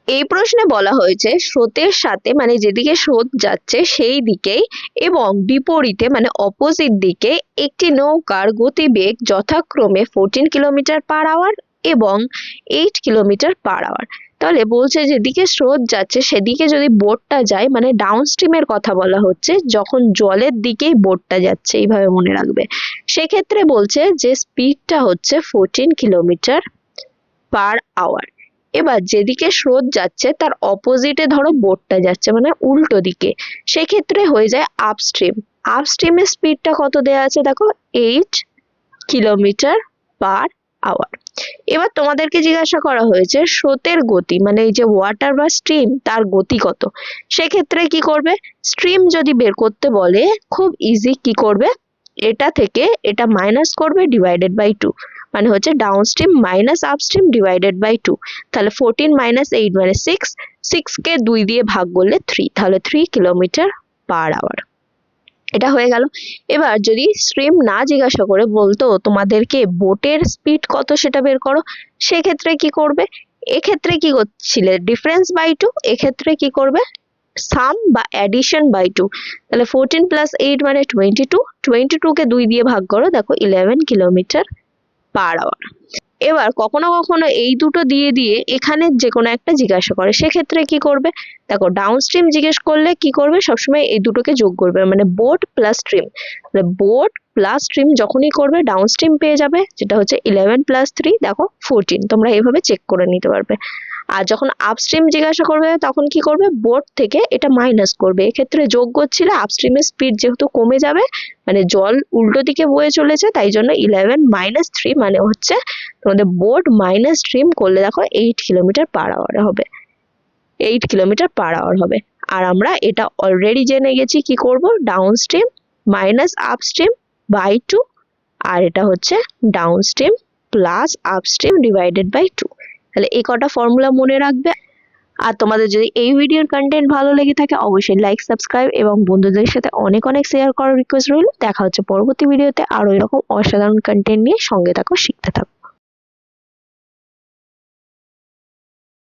এই প্রশ্নে বলা হয়েছে স্রোতের সাথে মানে যেদিকে স্রোত যাচ্ছে সেই দিকেই এবং বিপরীতে মানে অপোজিট দিকে একটি নৌকার গতিবেগ যথাক্রমে 14 কিলোমিটার পার আওয়ার এবং 8 কিলোমিটার পার আওয়ার। তাহলে বলছে যেদিকে স্রোত যাচ্ছে সেদিকে যদি বোটটা যায় মানে ডাউন স্ট্রিমের কথা বলা হচ্ছে, যখন জলের দিকেই বোটটা যাচ্ছে, এইভাবে মনে রাখবে। সেক্ষেত্রে বলছে যে স্পিডটা হচ্ছে 14 কিলোমিটার পার আওয়ার। এবার যেদিকে স্রোত যাচ্ছে তার অপোজিটে ধরো বোটটা যাচ্ছে মানে উল্টো দিকে, সেক্ষেত্রে হয়ে যায় আপস্ট্রিম। আপস্ট্রিমের স্পিডটা কত দেওয়া আছে দেখো, 8 কিলোমিটার পার আওয়ার। এবার তোমাদেরকে জিজ্ঞাসা করা হয়েছে স্রোতের গতি মানে এই যে ওয়াটার বা স্ট্রিম তার গতি কত। সেক্ষেত্রে কি করবে, স্ট্রিম যদি বের করতে বলে খুব ইজি, কি করবে, এটা থেকে এটা মাইনাস করবে ডিভাইডেড বাই 2, মানে হচ্ছে downstream minus upstream divided by 2। তাহলে 14 মাইনাস 8 মানে 6, 6 কে 2 দিয়ে ভাগ করলে 3, তাহলে 3 কিলোমিটার পার আওয়ার। এটা হয়ে গেল। এবার যদি স্ট্রিম না জিজ্ঞাসা করে বলতো তোমাদেরকে বোটের স্পিড কত সেটা বের করো, সেক্ষেত্রে কি করবে, এক্ষেত্রে কি করছিলে ডিফারেন্স বাই 2, এক্ষেত্রে কি করবে সাম বা অ্যাডিশন বাই 2। তাহলে 14 প্লাস 8 মানে 22, 22 কে 2 দিয়ে ভাগ করো, দেখো 11 কিলোমিটার পার আওয়ার। এবার কখনো কখনো এই দুটো দিয়ে দিয়ে এখানে যে কোনো একটা জিজ্ঞাসা করে, সেক্ষেত্রে কি করবে, দেখো ডাউন স্ট্রিম জিজ্ঞেস করলে কি করবে, সবসময় এই দুটোকে যোগ করবে মানে boat plus stream. Boat plus stream যখনই করবে ডাউন স্ট্রিম পেয়ে যাবে, যেটা হচ্ছে 11 প্লাস 3 দেখো 14। তোমরা এইভাবে চেক করে নিতে পারবে। আর যখন আপস্ট্রিম জিজ্ঞাসা করবে তখন কি করবে, বোট থেকে এটা মাইনাস করবে, এক্ষেত্রে যোগ করছিলে আপস্ট্রিমের স্পিড যেহেতু কমে যাবে মানে জল উল্টো দিকে বয়ে চলেছে, তাই জন্য 11 মাইনাস 3 মানে হচ্ছে তোমাদের বোট মাইনাস স্ট্রিম করলে দেখো 8 কিলোমিটার পার আওয়ার হবে, 8 কিলোমিটার পার আওয়ার হবে। আর আমরা এটা অলরেডি জেনে গেছি কি করব, downstream minus upstream by 2, আর এটা হচ্ছে downstream plus upstream divided by 2। তাহলে এই কটা ফর্মুলা মনে রাখবে। আর তোমাদের যদি এই ভিডিওর কন্টেন্ট ভালো লেগে থাকে অবশ্যই লাইক, সাবস্ক্রাইব এবং বন্ধুদের সাথে অনেক অনেক শেয়ার করার রিকোয়েস্ট রইল। দেখা হচ্ছে পরবর্তী ভিডিওতে আরো এরকম অসাধারণ কন্টেন্ট নিয়ে। সঙ্গে থাকো, শিখতে থাকো।